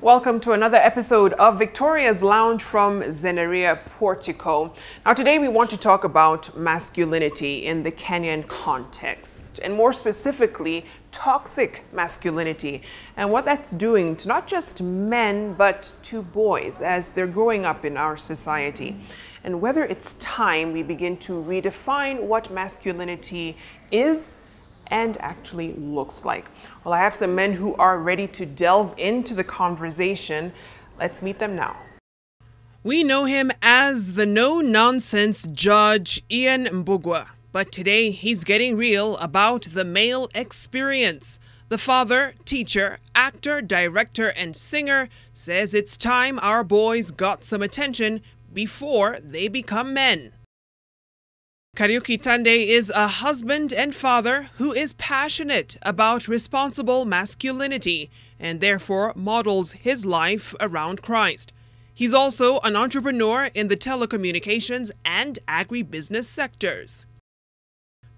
Welcome to another episode of Victoria's Lounge from Zeneria Portico. Now today we want to talk about masculinity in the Kenyan context, and more specifically, toxic masculinity and what that's doing to not just men but to boys as they're growing up in our society, and whether it's time we begin to redefine what masculinity is and actually looks like. Well, I have some men who are ready to delve into the conversation. Let's meet them now. We know him as the no-nonsense judge Ian Mbugua, but today he's getting real about the male experience. The father, teacher, actor, director, and singer says it's time our boys got some attention before they become men. Kariuki Thande is a husband and father who is passionate about responsible masculinity and therefore models his life around Christ. He's also an entrepreneur in the telecommunications and agribusiness sectors.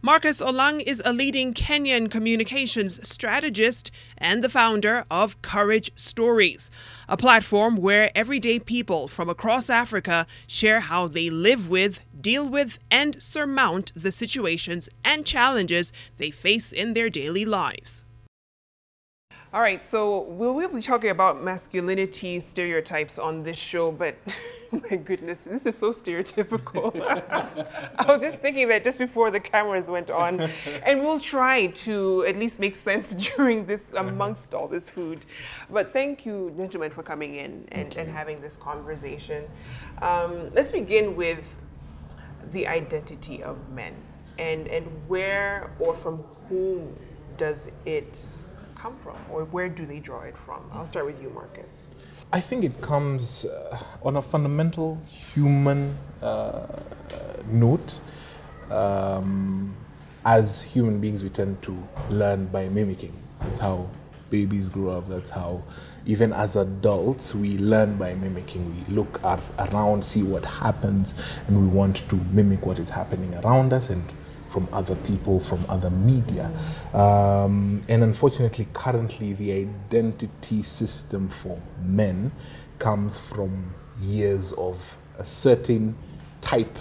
Marcus Olang is a leading Kenyan communications strategist and the founder of Courage Stories, a platform where everyday people from across Africa share how they live with, deal with, and surmount the situations and challenges they face in their daily lives. All right, so we'll be talking about masculinity stereotypes on this show, but my goodness, this is so stereotypical. I was just thinking that just before the cameras went on, and we'll try to at least make sense during this, amongst all this food. But thank you, gentlemen, for coming in and having this conversation. Let's begin with the identity of men and where or from whom does it come from, or where do they draw it from? I'll start with you, Marcus. I think it comes on a fundamental human note. As human beings, we tend to learn by mimicking. That's how babies grow up. That's how, even as adults, we learn by mimicking. We look around, see what happens, and we want to mimic what is happening around us and from other people, from other media. And unfortunately, currently, the identity system for men comes from years of a certain type,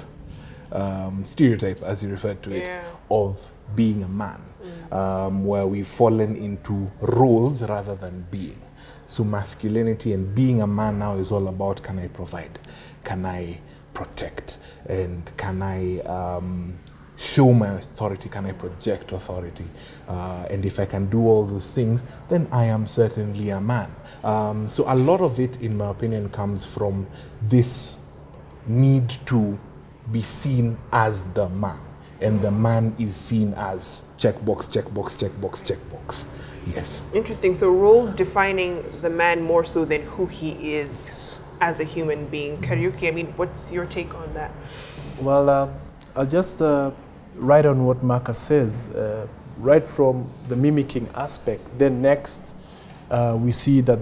stereotype, as you referred to it, of being a man, where we've fallen into roles rather than being. So masculinity and being a man now is all about, can I provide? Can I protect? And can I show my authority? Can I project authority? And if I can do all those things, then I am certainly a man. So a lot of it, in my opinion, comes from this need to be seen as the man. And the man is seen as checkbox, checkbox, checkbox, checkbox. Yes. Interesting. So roles defining the man more so than who he is as a human being. Kariuki, I mean, what's your take on that? Well, I'll just write on what Marcus says, right from the mimicking aspect. Then next, we see that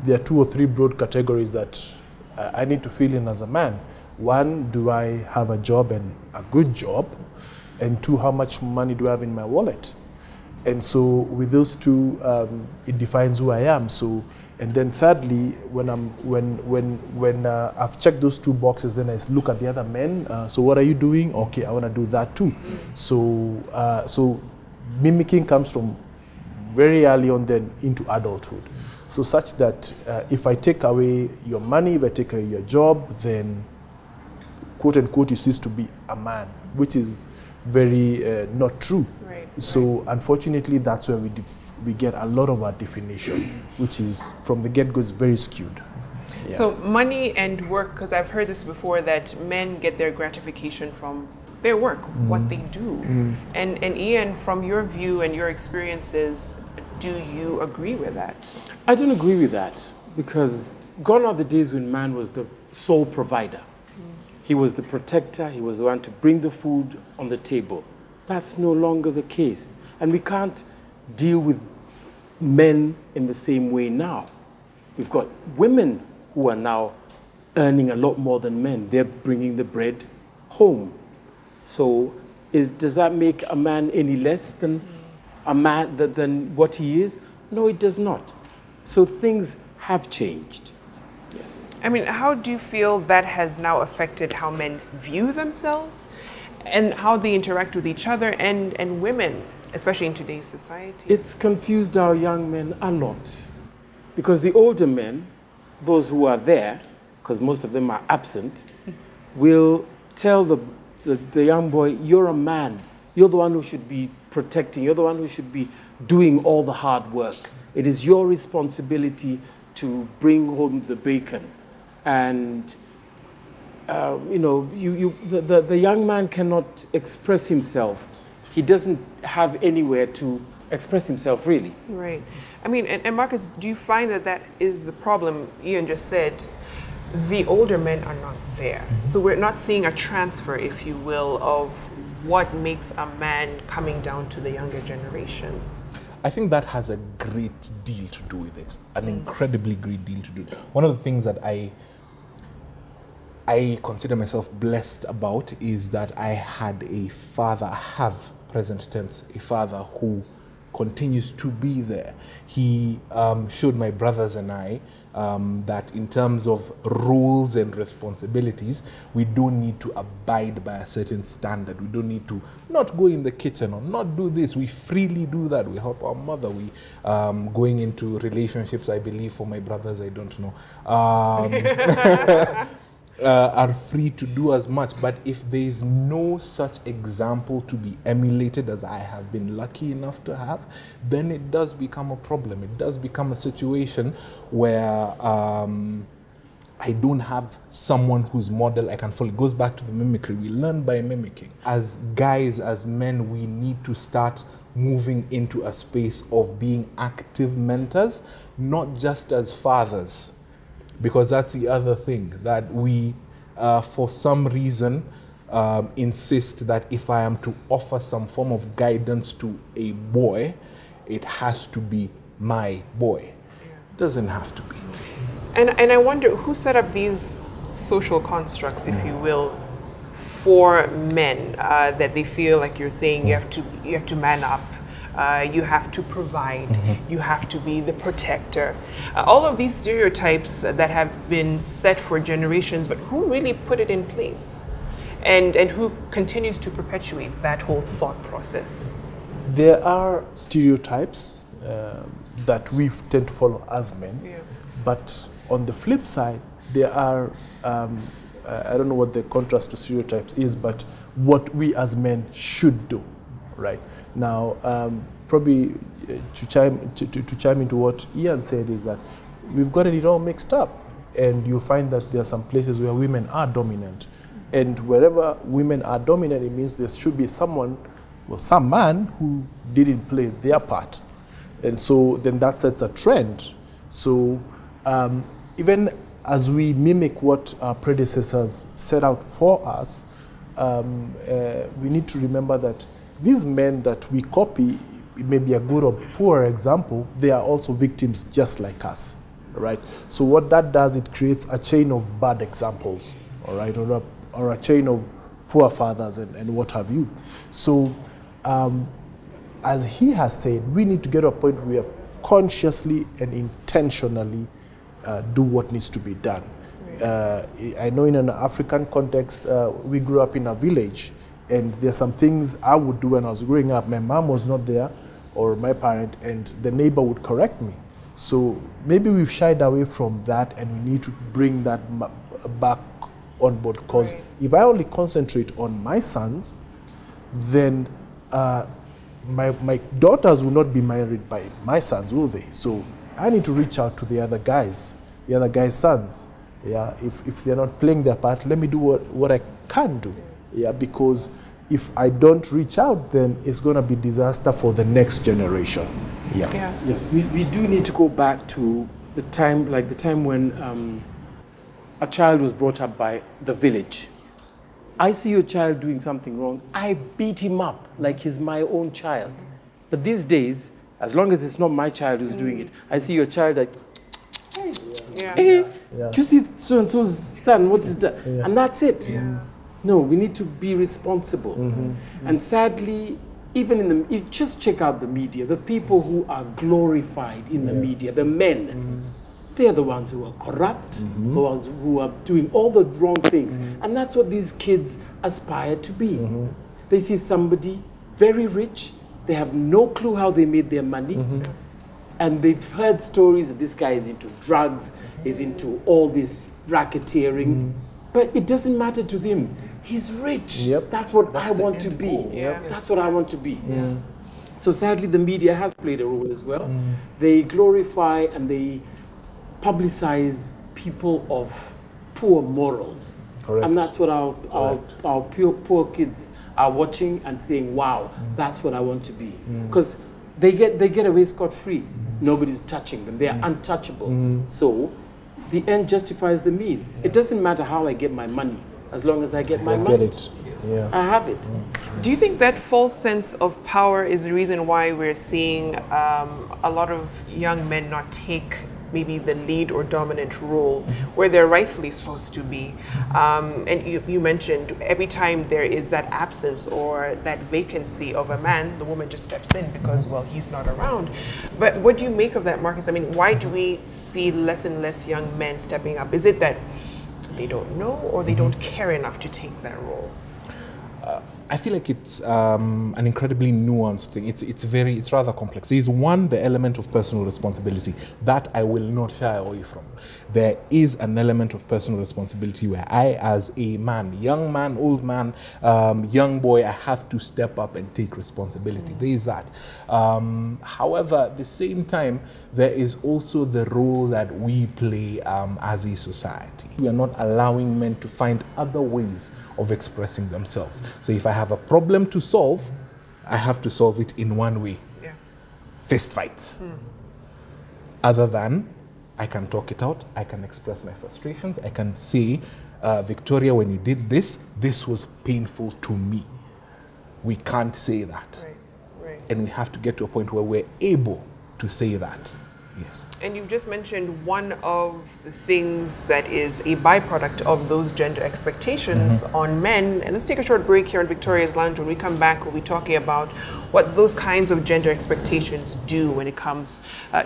there are 2 or 3 broad categories that I need to fill in as a man. 1, do I have a job and a good job? And 2, how much money do I have in my wallet? And so with those 2, it defines who I am. So, and then thirdly, when I've checked those 2 boxes, then I look at the other men. So what are you doing? Okay, I want to do that too. So so mimicking comes from very early on, then into adulthood. So such that if I take away your money, if I take away your job, then quote unquote you cease to be a man, which is very not true. Right, so unfortunately, that's where we get a lot of our definition, which is from the get-go is very skewed. Yeah. So money and work, because I've heard this before, that men get their gratification from their work, what they do. And Ian, from your view and your experiences, do you agree with that? I don't agree with that, because gone are the days when man was the sole provider. He was the protector, he was the one to bring the food on the table. That's no longer the case. And we can't deal with men in the same way now. We've got women who are now earning a lot more than men. They're bringing the bread home. So does that make a man any less than a man than what he is? No, it does not. So things have changed. Yes. I mean, how do you feel that has now affected how men view themselves and how they interact with each other and women, especially in today's society? It's confused our young men a lot, because the older men, those who are there, because most of them are absent, will tell the young boy, you're a man. You're the one who should be protecting. You're the one who should be doing all the hard work. It is your responsibility to bring home the bacon. And, you know, the young man cannot express himself. He doesn't have anywhere to express himself, really. Right. I mean, and Marcus, do you find that that is the problem? Ian just said the older men are not there. So we're not seeing a transfer, if you will, of what makes a man coming down to the younger generation. I think that has a great deal to do with it, an incredibly great deal to do with it. One of the things that I consider myself blessed about is that I had a father, have present tense, a father who continues to be there. He showed my brothers and I that in terms of roles and responsibilities, we don't need to abide by a certain standard. We don't need to not go in the kitchen or not do this. We freely do that. We help our mother. We going into relationships, I believe, for my brothers, I don't know, are free to do as much. But if there is no such example to be emulated as I have been lucky enough to have, then it does become a problem. It does become a situation where I don't have someone whose model I can follow. It goes back to the mimicry. We learn by mimicking. As guys, as men, we need to start moving into a space of being active mentors, not just as fathers. Because that's the other thing, that we, for some reason, insist that if I am to offer some form of guidance to a boy, it has to be my boy. It doesn't have to be. And I wonder who set up these social constructs, if you will, for men, that they feel like you're saying you have to man up. You have to provide, you have to be the protector. All of these stereotypes that have been set for generations, but who really put it in place? And who continues to perpetuate that whole thought process? There are stereotypes that we tend to follow as men, but on the flip side, there are, I don't know what the contrast to stereotypes is, but what we as men should do, right? Now, probably to chime into what Ian said is that we've gotten it all mixed up, and you'll find that there are some places where women are dominant, and wherever women are dominant, it means there should be someone, well, some man who didn't play their part, and so then that sets a trend. So even as we mimic what our predecessors set out for us, we need to remember that these men that we copy, it may be a good or poor example, they are also victims just like us, right? So what that does, it creates a chain of bad examples, all right, or a chain of poor fathers and what have you. So as he has said, we need to get to a point where we have consciously and intentionally do what needs to be done. I know in an African context, we grew up in a village, and there's some things I would do when I was growing up. My mom was not there, or my parent, and the neighbor would correct me. So maybe we've shied away from that, and we need to bring that back on board. Because if I only concentrate on my sons, then my daughters will not be married by my sons, will they? So I need to reach out to the other guys' sons. Yeah, if they're not playing their part, let me do what I can do. Yeah, because if I don't reach out, then it's going to be disaster for the next generation. Yeah. Yes, we do need to go back to the time, like the time when a child was brought up by the village. I see your child doing something wrong, I beat him up like he's my own child. But these days, as long as it's not my child who's doing it, I see your child like, hey, do you see so-and-so's son, what is that? And that's it. No, we need to be responsible. And sadly, even you just check out the media, the people who are glorified in the media, the men, they are the ones who are corrupt, the ones who are doing all the wrong things. And that's what these kids aspire to be. They see somebody very rich, they have no clue how they made their money, and they've heard stories that this guy is into drugs, is into all this racketeering, but it doesn't matter to them. He's rich. That's what I want to be. That's what I want to be. So sadly, the media has played a role as well. They glorify and they publicize people of poor morals. And that's what our poor kids are watching and saying, wow, that's what I want to be. Because they get away scot-free. Nobody's touching them. They are untouchable. So the end justifies the means. It doesn't matter how I get my money, as long as I get my money. I have it. Do you think that false sense of power is the reason why we're seeing a lot of young men not take maybe the lead or dominant role where they're rightfully supposed to be? And you mentioned every time there is that absence or that vacancy of a man, the woman just steps in because, well, he's not around. But what do you make of that, Marcus? I mean, why do we see less and less young men stepping up? Is it that they don't know or they don't care enough to take that role? I feel like it's an incredibly nuanced thing. It's rather complex. There's one, the element of personal responsibility that I will not shy away from. There is an element of personal responsibility where I, as a man, young man, old man, young boy, I have to step up and take responsibility. There is that. However, at the same time, there is also the role that we play as a society. We are not allowing men to find other ways of expressing themselves. So if I have a problem to solve, I have to solve it in one way. Fist fights. Other than, I can talk it out, I can express my frustrations, I can say, Victoria, when you did this, this was painful to me. We can't say that. And we have to get to a point where we're able to say that. Yes. And you've just mentioned one of the things that is a byproduct of those gender expectations on men. And let's take a short break here on Victoria's Lounge. When we come back, we'll be talking about what those kinds of gender expectations do when it comes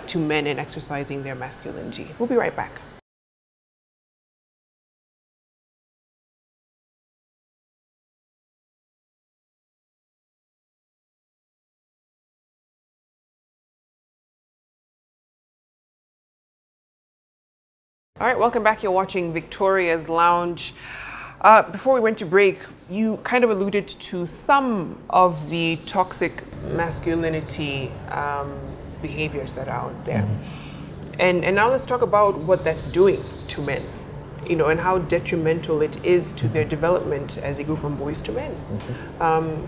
to men and exercising their masculinity. We'll be right back. All right, welcome back. You're watching Victoria's Lounge. Before we went to break, you kind of alluded to some of the toxic masculinity behaviors that are out there. And now let's talk about what that's doing to men, you know, and how detrimental it is to their development as they go from boys to men.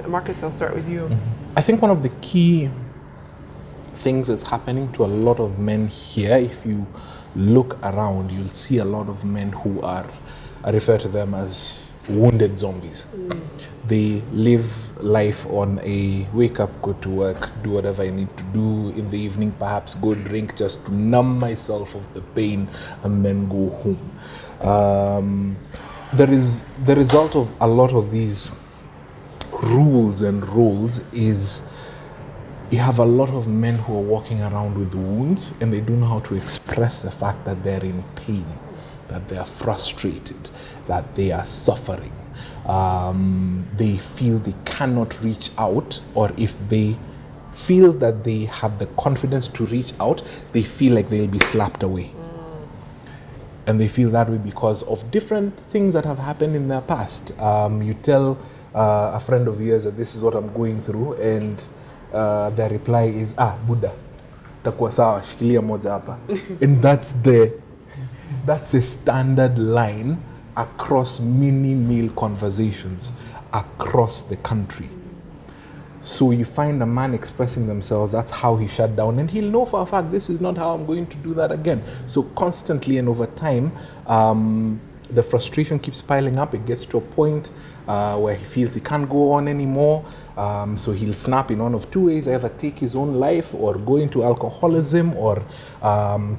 Marcus, I'll start with you. I think one of the key things that's happening to a lot of men here, if you look around, you'll see a lot of men who are, I refer to them as wounded zombies. They live life on a wake up, go to work, do whatever I need to do in the evening, perhaps go drink just to numb myself of the pain and then go home. The result of a lot of these rules and roles is you have a lot of men who are walking around with wounds and they don't know how to express the fact that they're in pain, that they are frustrated, that they are suffering. They feel they cannot reach out, or if they feel that they have the confidence to reach out, they feel like they'll be slapped away. And they feel that way because of different things that have happened in their past. You tell a friend of yours that this is what I'm going through, and their reply is, Buddha, takuwa sawa, shikilia moja hapa. And that's a standard line across many male conversations across the country. So you find a man expressing themselves, that's how he shut down, and he'll know for a fact, this is not how I'm going to do that again. So constantly and over time, the frustration keeps piling up. It gets to a point where he feels he can't go on anymore. So he'll snap in one of two ways: either take his own life, or go into alcoholism, or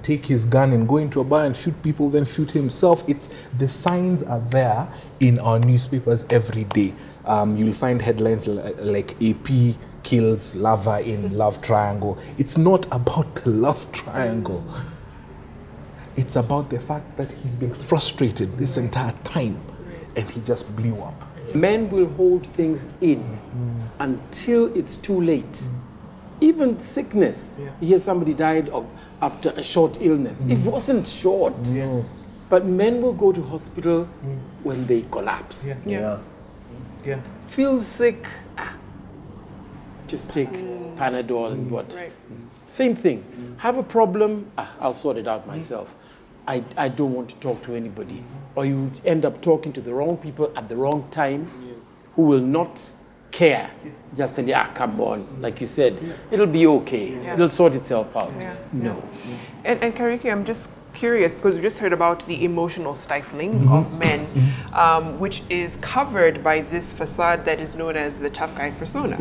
take his gun and go into a bar and shoot people, then shoot himself. The signs are there in our newspapers every day. You'll find headlines like AP kills lover in love triangle. It's not about the love triangle. It's about the fact that he's been frustrated this entire time and he just blew up. Men will hold things in until it's too late. Even sickness. You hear somebody died after a short illness. It wasn't short. But men will go to hospital when they collapse. Feel sick, just take Panadol and what. Same thing. Have a problem, I'll sort it out myself. I don't want to talk to anybody. Or you end up talking to the wrong people at the wrong time who will not care. Just tell you, come on, like you said, it'll be okay. It'll sort itself out. No. And Kariuki, I'm just curious because we just heard about the emotional stifling of men, which is covered by this facade that is known as the tough guy persona.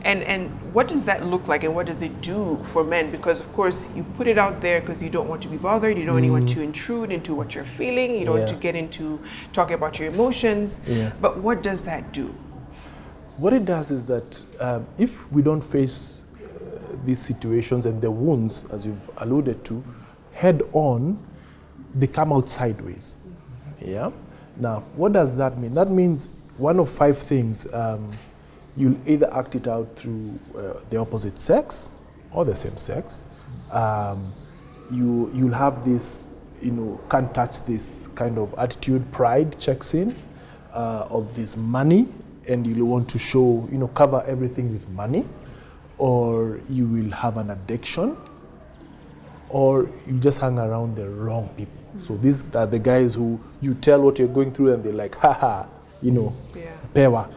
And what does that look like, and what does it do for men? Because of course you put it out there because you don't want to be bothered, you don't want to intrude into what you're feeling, you don't want to get into talking about your emotions. But what does that do? What it does is that if we don't face these situations and the wounds, as you've alluded to, head on, they come out sideways. Now, what does that mean? That means one of 5 things. You'll either act it out through the opposite sex or the same sex. You'll have this, can't touch this kind of attitude, pride checks in, of this money, and you'll want to show, cover everything with money, or you will have an addiction, or you just hang around the wrong people. So these are the guys who you tell what you're going through and they're like, haha, pewa,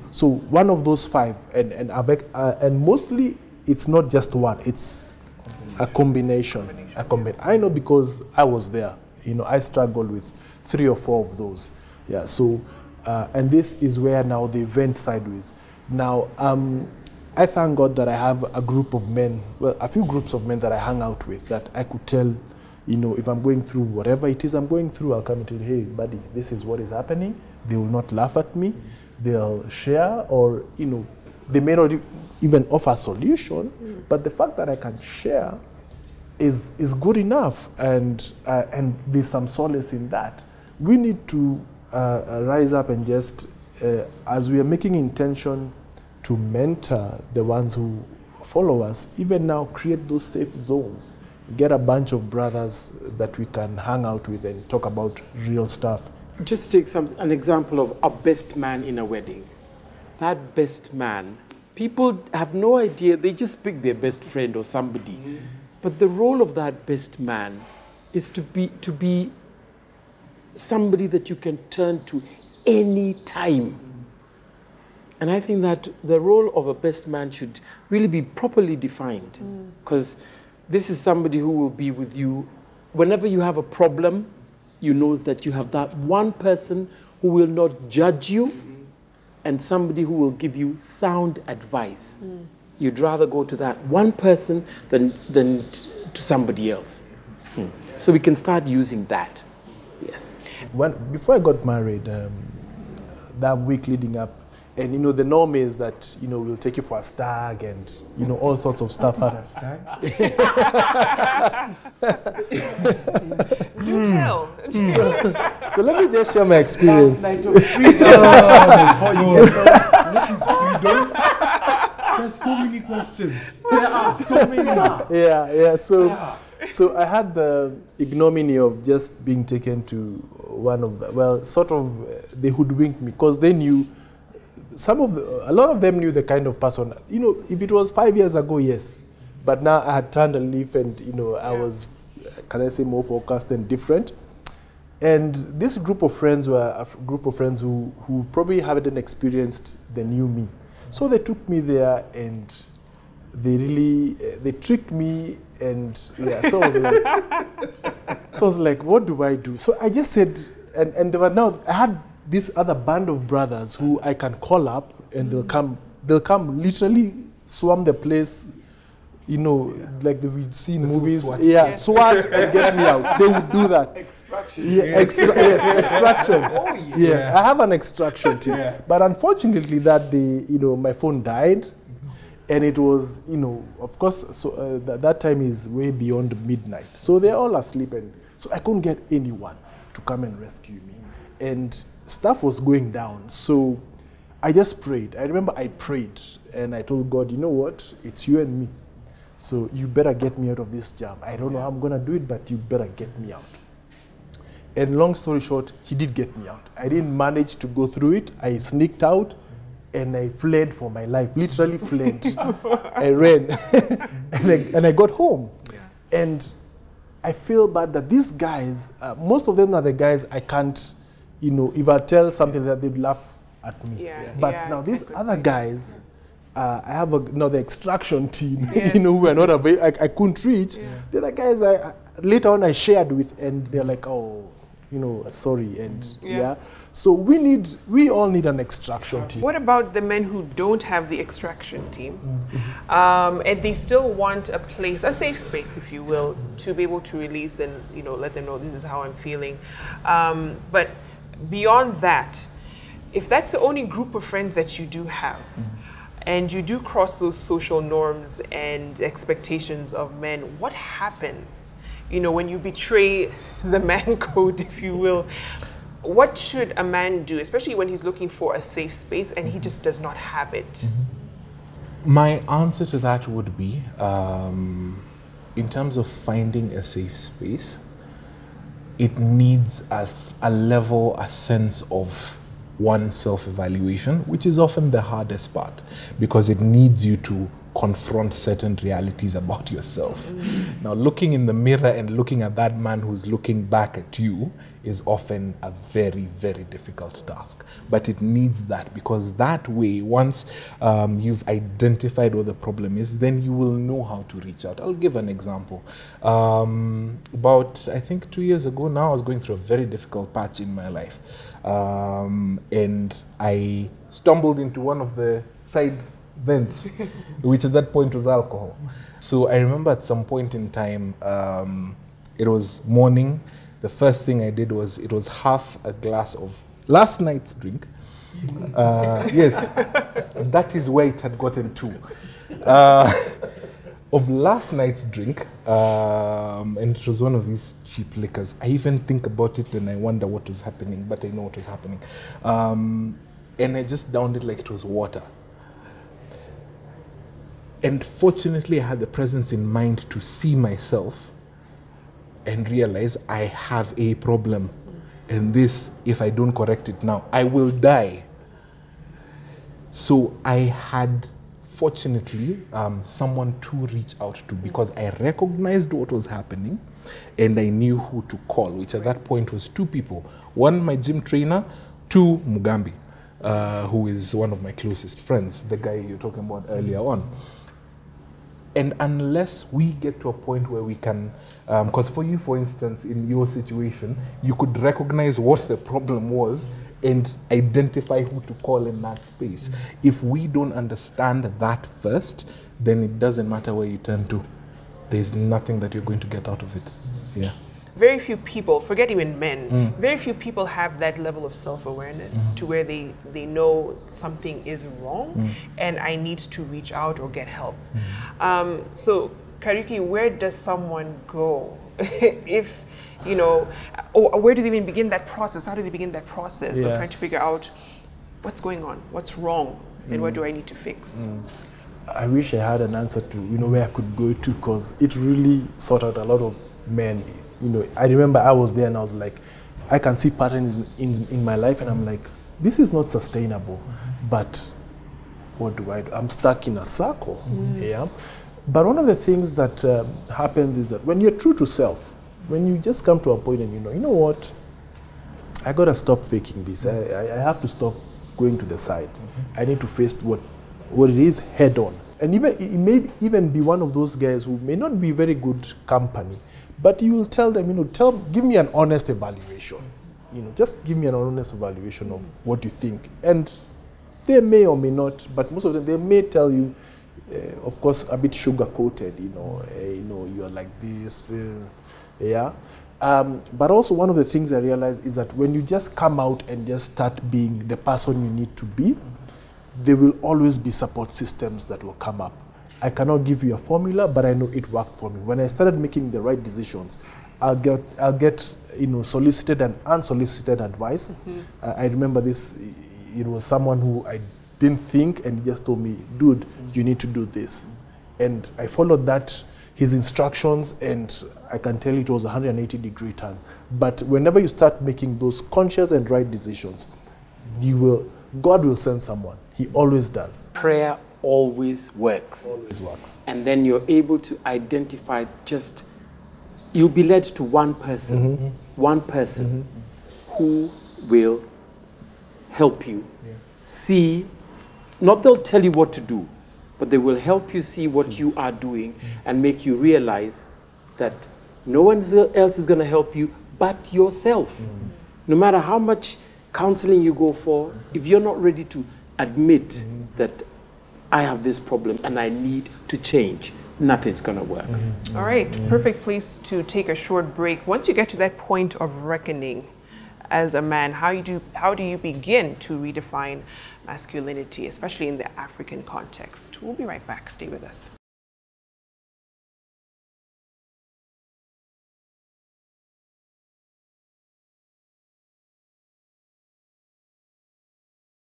So one of those 5, and mostly it's not just one, it's a combination. I know because I was there. I struggled with 3 or 4 of those. So, and this is where now they went sideways. Now, I thank God that I have a group of men, a few groups of men that I hang out with that I could tell, if I'm going through whatever it is I'm going through, I'll come and tell you, hey, buddy, this is what is happening. They will not laugh at me. They'll share, or, they may not even offer a solution, but the fact that I can share is good enough, and there's some solace in that. We need to rise up and just, as we are making intention to mentor the ones who follow us, even now create those safe zones. Get a bunch of brothers that we can hang out with and talk about real stuff. Just take an example of a best man in a wedding. That best man, people have no idea, they just pick their best friend or somebody. But the role of that best man is to be somebody that you can turn to any time. And I think that the role of a best man should really be properly defined, because this is somebody who will be with you whenever you have a problem. You know that you have that one person who will not judge you, and somebody who will give you sound advice. You'd rather go to that one person than to somebody else. So we can start using that. Yes. Before I got married, that week leading up, and the norm is that we'll take you for a stag and all sorts of stuff. A stag? Do tell. So let me just share my experience. Last night of freedom. There's so many questions. There are so many. So I had the ignominy of just being taken to one of the, they hoodwinked me because they knew. A lot of them knew the kind of person, if it was 5 years ago, yes. But now I had turned a leaf and, I was, can I say, more focused and different. And this group of friends were a group of friends who probably hadn't experienced the new me. So they took me there and they tricked me, and so I was like, what do I do? So I just said, and I had this other band of brothers who I can call up, and they'll come literally swarm the place, like we'd see in movies. SWAT. SWAT and get me out. They would do that. Extraction. Extraction. Oh, yeah. I have an extraction team. But unfortunately that day, my phone died, and it was, of course, so that time is way beyond midnight. So they're all asleep, and So I couldn't get anyone to come and rescue me. And stuff was going down. So I just prayed. I remember I prayed and I told God, you know what? It's you and me. So you better get me out of this jam. I don't know how I'm going to do it, but you better get me out. And long story short, he did get me out. I didn't manage to go through it. I sneaked out and I fled for my life, literally fled. I ran and I got home. Yeah. And I feel bad that these guys, most of them are the guys I can't, you know, if I tell something that they'd laugh at me. Yeah. But now these other guys, I have another extraction team, you know, who are not I couldn't reach. Yeah. The other guys later on I shared with, and they're like, oh, you know, sorry, and So we all need an extraction team. What about the men who don't have the extraction team, and they still want a place, a safe space, if you will, to be able to release and, you know, let them know this is how I'm feeling. But beyond that, if that's the only group of friends that you do have, and you do cross those social norms and expectations of men, what happens? You know, when you betray the man code, if you will, what should a man do, especially when he's looking for a safe space and he just does not have it? My answer to that would be, in terms of finding a safe space, it needs a level, a sense of one's self-evaluation, which is often the hardest part, because it needs you to confront certain realities about yourself. Now, looking in the mirror and looking at that man who's looking back at you is often a very, very difficult task. But it needs that, because that way, once you've identified what the problem is, then you will know how to reach out. I'll give an example. About, I think 2 years ago now, I was going through a very difficult patch in my life. And I stumbled into one of the side vents, which at that point was alcohol. So I remember at some point in time, it was morning. The first thing I did was, it was half a glass of last night's drink. Yes, and that is where it had gotten to. Of last night's drink, and it was one of these cheap liquors. I even think about it and I wonder what was happening, but I know what was happening. And I just downed it like it was water. And fortunately, I had the presence in mind to see myself and realize I have a problem. And this, if I don't correct it now, I will die. So I had, fortunately, someone to reach out to, because I recognized what was happening and I knew who to call, which at that point was 2 people. One, my gym trainer, 2, Mugambi, who is one of my closest friends, the guy you're talking about earlier on. And unless we get to a point where we can, because for you, for instance, in your situation, you could recognize what the problem was and identify who to call in that space. If we don't understand that first, then it doesn't matter where you turn to. There's nothing that you're going to get out of it. Yeah. Very few people, forget even men, very few people have that level of self-awareness to where they know something is wrong and I need to reach out or get help. So, Kariuki, where does someone go if, you know, or where do they even begin that process? How do they begin that process of trying to figure out what's going on, what's wrong, and what do I need to fix? I wish I had an answer to, you know, where I could go to, because it really sought out a lot of men. You know, I remember I was there and I was like, I can see patterns in my life and I'm like, this is not sustainable. But what do I do? I'm stuck in a circle. Yeah. But one of the things that happens is that when you're true to self, when you just come to a point and you know what, I gotta stop faking this. I have to stop going to the side. I need to face what it is head on. And even it may even be one of those guys who may not be very good company, but you will tell them, you know, give me an honest evaluation. You know, just give me an honest evaluation of what you think. And they may or may not, but most of them, they may tell you, of course, a bit sugar-coated, you know, you're like this, yeah. But also one of the things I realized is that when you just come out and just start being the person you need to be, there will always be support systems that will come up. I cannot give you a formula, but I know it worked for me. When I started making the right decisions, I'll get solicited and unsolicited advice. I remember this. It was someone who I didn't think, and he just told me, dude, you need to do this. And I followed his instructions, and I can tell it was a 180-degree turn. But whenever you start making those conscious and right decisions, God will send someone. He always does. Prayer always works. Always works. And then you're able to identify you'll be led to one person, who will help you see, not they'll tell you what to do, but they will help you see what you are doing and make you realize that no one else is going to help you but yourself. No matter how much counseling you go for, if you're not ready to admit that I have this problem and I need to change, nothing's going to work. All right, perfect place to take a short break. Once you get to that point of reckoning as a man, how do you begin to redefine masculinity, especially in the African context? We'll be right back. Stay with us.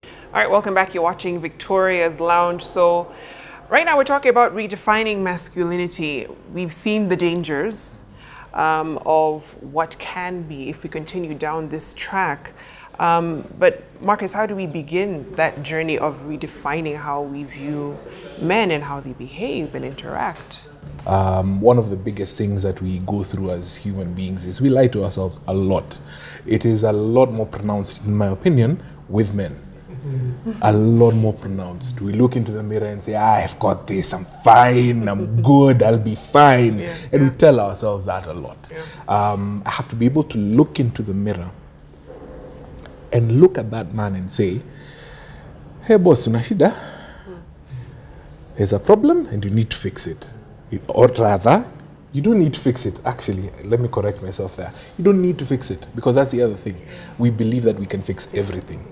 All right, welcome back. You're watching Victoria's Lounge. So right now we're talking about redefining masculinity. We've seen the dangers of what can be if we continue down this track. But Marcus, how do we begin that journey of redefining how we view men and how they behave and interact? One of the biggest things that we go through as human beings is we lie to ourselves a lot. It is a lot more pronounced, in my opinion, with men. A lot more pronounced. We look into the mirror and say, I've got this, I'm fine, I'm good, I'll be fine. And we tell ourselves that a lot. I have to be able to look into the mirror and look at that man and say, hey boss, unashida, there's a problem and you need to fix it. Or rather, you don't need to fix it. Actually, let me correct myself there. You don't need to fix it, because that's the other thing. We believe that we can fix everything.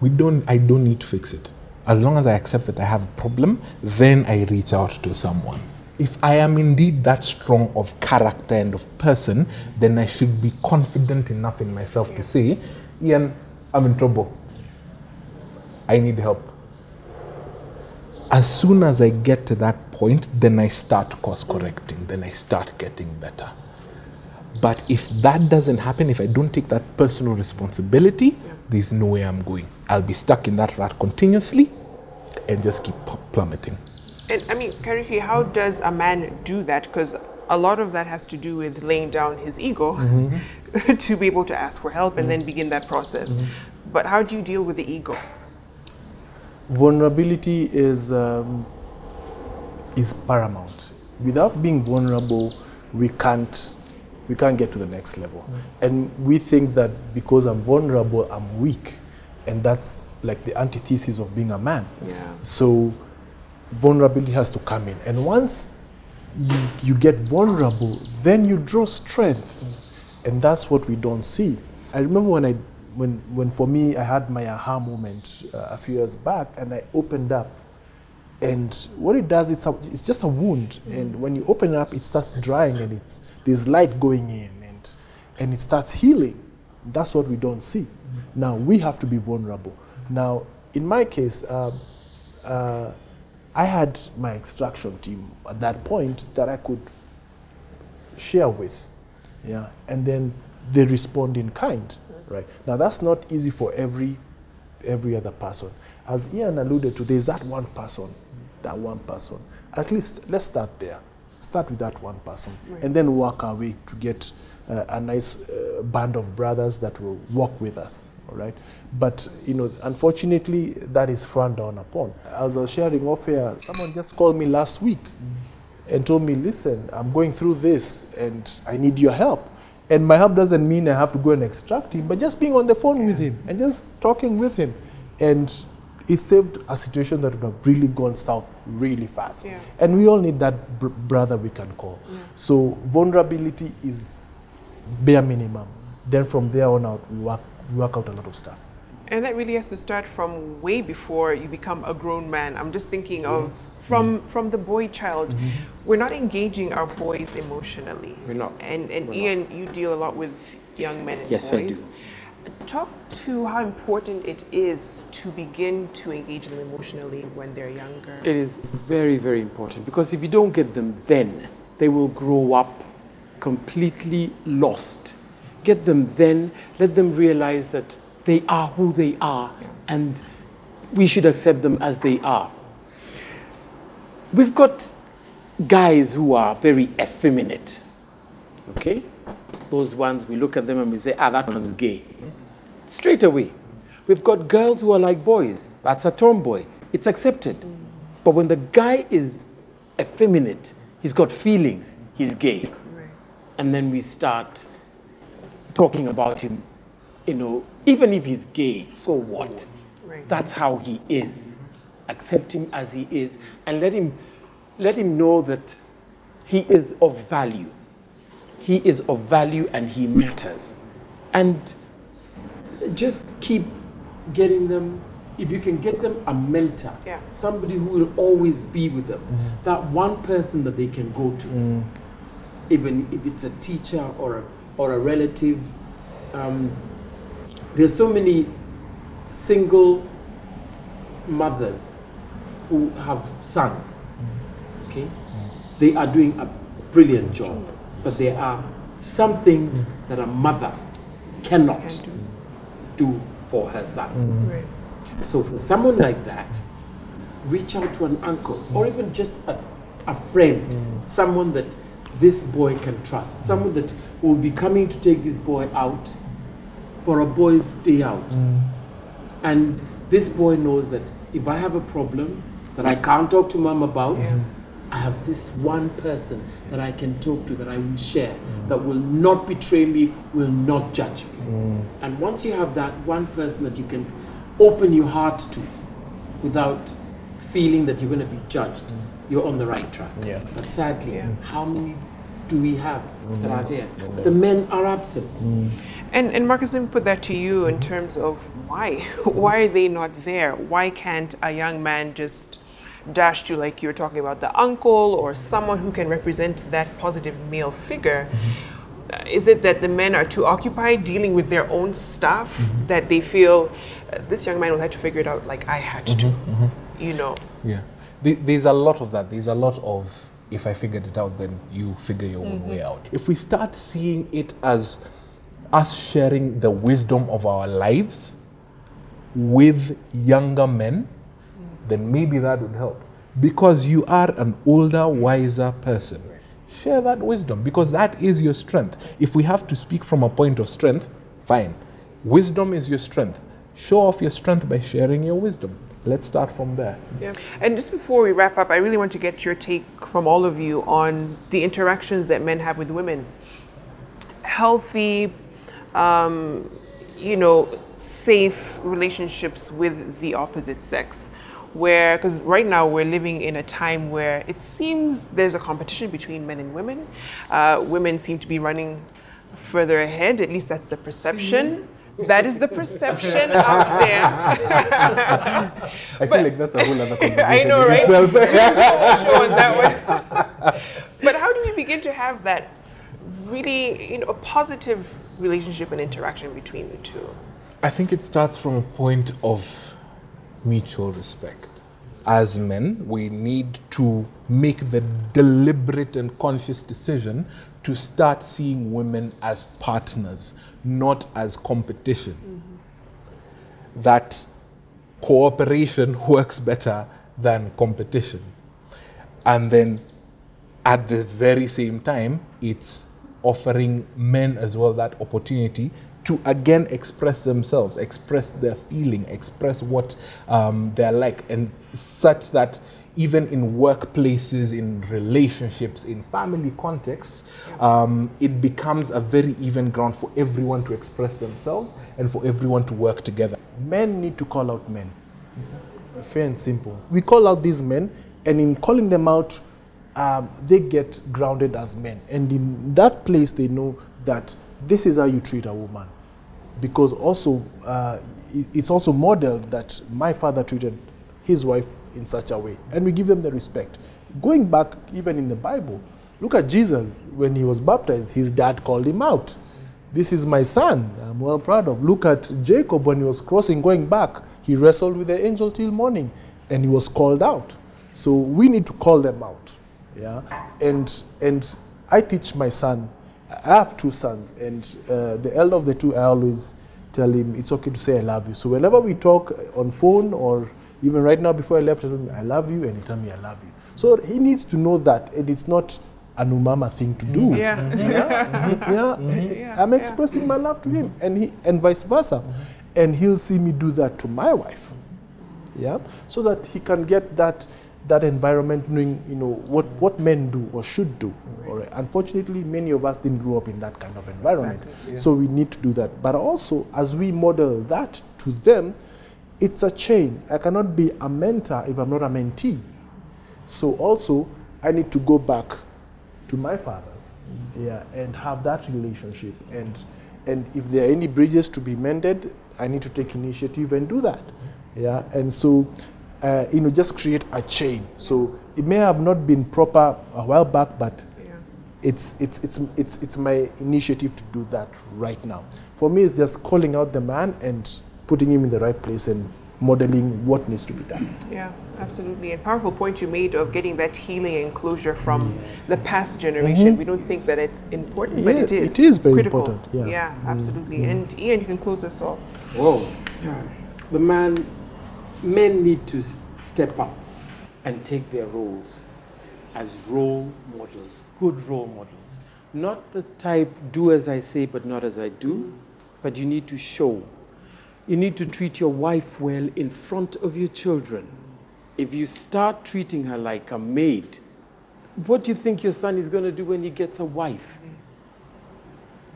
I don't need to fix it. As long as I accept that I have a problem, then I reach out to someone. If I am indeed that strong of character and of person, then I should be confident enough in myself to say, Ian, I'm in trouble. I need help. As soon as I get to that point, then I start course correcting, then I start getting better. But if that doesn't happen, if I don't take that personal responsibility, there's no way I'm going. I'll be stuck in that rut continuously and just keep plummeting. And I mean, Kariuki, how does a man do that? Because a lot of that has to do with laying down his ego to be able to ask for help and then begin that process. But how do you deal with the ego? Vulnerability is paramount. Without being vulnerable, we can't get to the next level. And we think that because I'm vulnerable, I'm weak. And that's like the antithesis of being a man. So vulnerability has to come in. And once you get vulnerable, then you draw strength. And that's what we don't see. I remember when for me, I had my aha moment a few years back, and I opened up. And what it does, it's just a wound. And when you open it up, it starts drying, and there's light going in, and it starts healing. That's what we don't see. Now, we have to be vulnerable. Now, in my case, I had my extraction team at that point that I could share with. And then they respond in kind. Right. Now, that's not easy for every other person. As Ian alluded to, there's that one person. At least let's start there. Start with that one person, and then work our way to get a nice band of brothers that will walk with us. All right. But unfortunately, that is frowned down upon. As I was sharing off here, someone just called me last week and told me, listen, I'm going through this and I need your help. And my help doesn't mean I have to go and extract him, but just being on the phone with him and just talking with him. And it saved a situation that would have really gone south really fast. And we all need that brother we can call. So vulnerability is bare minimum. Then from there on out, we work out a lot of stuff. And that really has to start from way before you become a grown man. I'm just thinking of from the boy child. We're not engaging our boys emotionally. We're not. And Ian, you deal a lot with young men and Yes, boys. I do. Talk to how important it is to begin to engage them emotionally when they're younger. It is very, very important, because if you don't get them then, they will grow up completely lost. Get them then, let them realize that they are who they are, and we should accept them as they are. We've got guys who are very effeminate, okay? Those ones, we look at them and we say, ah, that one's gay. Straight away. We've got girls who are like boys. That's a tomboy. It's accepted. But when the guy is effeminate, he's got feelings, he's gay. Right. And then we start talking about him, you know, even if he's gay, so what? Right. That's how he is. Accept him as he is, and let him know that he is of value. He is of value and he matters. And just keep getting them, if you can get them a mentor, somebody who will always be with them, that one person that they can go to, even if it's a teacher or a relative. There's so many single mothers who have sons, okay? They are doing a brilliant job, but there are some things that a mother cannot do for her son. Right. So for someone like that, reach out to an uncle, or even just a friend, someone that this boy can trust, someone that will be coming to take this boy out for a boy's day out. And this boy knows that if I have a problem that I can't talk to mom about, I have this one person that I can talk to, that I will share, that will not betray me, will not judge me. And once you have that one person that you can open your heart to without feeling that you're going to be judged, you're on the right track. But sadly, how many do we have that are there? The men are absent. And Marcus, let me put that to you in terms of why. Why are they not there? Why can't a young man just dash to, like you're talking about, the uncle or someone who can represent that positive male figure? Is it that the men are too occupied dealing with their own stuff that they feel this young man will have to figure it out like I had to, you know? Yeah. There's a lot of that. There's a lot of, if I figured it out, then you figure your own way out. If we start seeing it as us sharing the wisdom of our lives with younger men, then maybe that would help. Because you are an older, wiser person. Share that wisdom, because that is your strength. If we have to speak from a point of strength, fine. Wisdom is your strength. Show off your strength by sharing your wisdom. Let's start from there. Yeah. And just before we wrap up, I really want to get your take from all of you on the interactions that men have with women. Healthy, you know, safe relationships with the opposite sex. Where, because right now we're living in a time where it seems there's a competition between men and women. Women seem to be running further ahead, at least that's the perception. That is the perception out there. I feel like that's a whole other conversation. I know, right? Sure, that was. But how do we begin to have that really, you know, a positive relationship and interaction between the two? I think it starts from a point of mutual respect. As men, we need to make the deliberate and conscious decision to start seeing women as partners, not as competition. That cooperation works better than competition. And then at the very same time, it's offering men as well that opportunity to again express themselves, express their feeling, express what they're like, and such that even in workplaces, in relationships, in family contexts, it becomes a very even ground for everyone to express themselves and for everyone to work together. Men need to call out men. Fair and simple. We call out these men, and in calling them out, they get grounded as men. And in that place, they know that this is how you treat a woman. because also it's also modeled that my father treated his wife in such a way, and we give them the respect. Going back even in the Bible, look at Jesus. When he was baptized, his dad called him out. This is my son, I'm well proud of. Look at Jacob when he was crossing, going back. He wrestled with the angel till morning, and he was called out. So we need to call them out. Yeah, and I teach my son. I have 2 sons, and the elder of the 2, I always tell him it's okay to say I love you. So whenever we talk on phone, or even right now before I left, I told him I love you, and he told me I love you. So he needs to know that, and it's not an umama thing to do. I'm expressing my love to him, and vice versa, and he'll see me do that to my wife. Yeah, so that he can get that environment, knowing what men do or should do. Right. Unfortunately, many of us didn't grow up in that kind of environment. Exactly, yeah. So we need to do that. But also, as we model that to them, it's a chain. I cannot be a mentor if I'm not a mentee. So also, I need to go back to my fathers, and have that relationship. And if there are any bridges to be mended, I need to take initiative and do that. Yeah, and so just create a chain. So it may have not been proper a while back, but it's my initiative to do that right now. For me, it's just calling out the man and putting him in the right place and modeling what needs to be done. Yeah, absolutely. And powerful point you made of getting that healing and closure from the past generation. We don't think that it's important, but it is. It is very critical. Important. Yeah, absolutely. And Ian, you can close us off. Whoa. The men need to step up and take their roles as role models, good role models. Not the type, do as I say, but not as I do, but you need to show. You need to treat your wife well in front of your children. If you start treating her like a maid, what do you think your son is going to do when he gets a wife?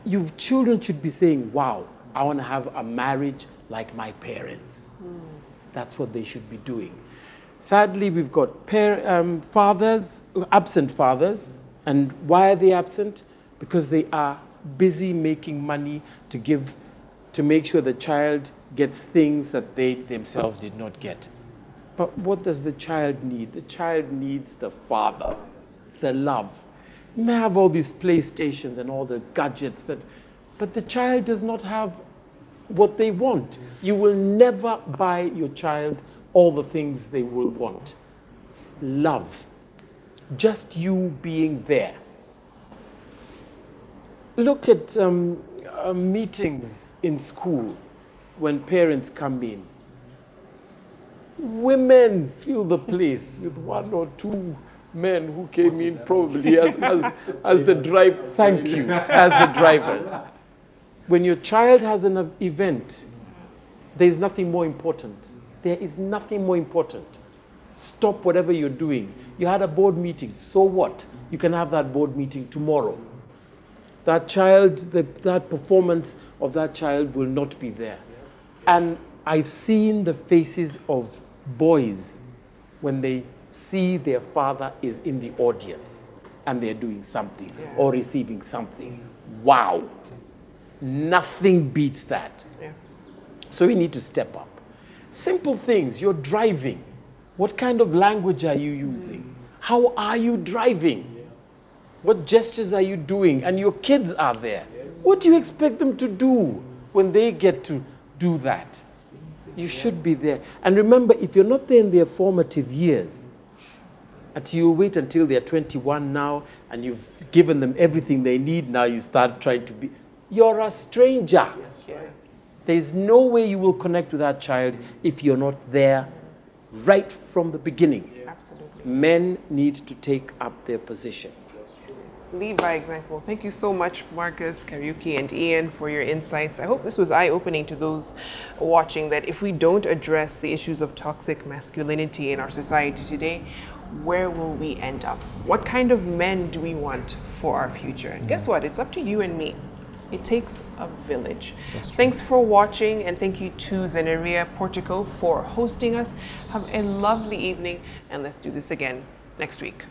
Your children should be saying, wow, I want to have a marriage like my parents. That's what they should be doing. Sadly, we've got absent fathers. And why are they absent? Because they are busy making money to make sure the child gets things that they themselves did not get. But what does the child need? The child needs the father, the love. You may have all these PlayStations and all the gadgets, but the child does not have what they want. You will never buy your child all the things they will want. Love. Just you being there. Look at meetings in school when parents come in. Women fill the place with 1 or 2 men who came in probably as the drive. Thank you, as the drivers. When your child has an event, there is nothing more important. There is nothing more important. Stop whatever you're doing. You had a board meeting, so what? You can have that board meeting tomorrow. That child, that performance of that child will not be there. And I've seen the faces of boys when they see their father is in the audience and they're doing something or receiving something. Wow. Nothing beats that. So we need to step up. Simple things. You're driving. What kind of language are you using? How are you driving? What gestures are you doing? And your kids are there. What do you expect them to do when they get to do that? You should be there. And remember, if you're not there in their formative years, until you wait until they're 21 now and you've given them everything they need, now you start trying to be... You're a stranger. There's no way you will connect with that child if you're not there right from the beginning. Absolutely. Men need to take up their position. Lead by example. Thank you so much, Marcus, Kariuki, and Ian, for your insights. I hope this was eye-opening to those watching, that if we don't address the issues of toxic masculinity in our society today, where will we end up? What kind of men do we want for our future? And guess what? It's up to you and me. It takes a village. Thanks for watching, and thank you to Zeneria Portico for hosting us. Have a lovely evening, and let's do this again next week.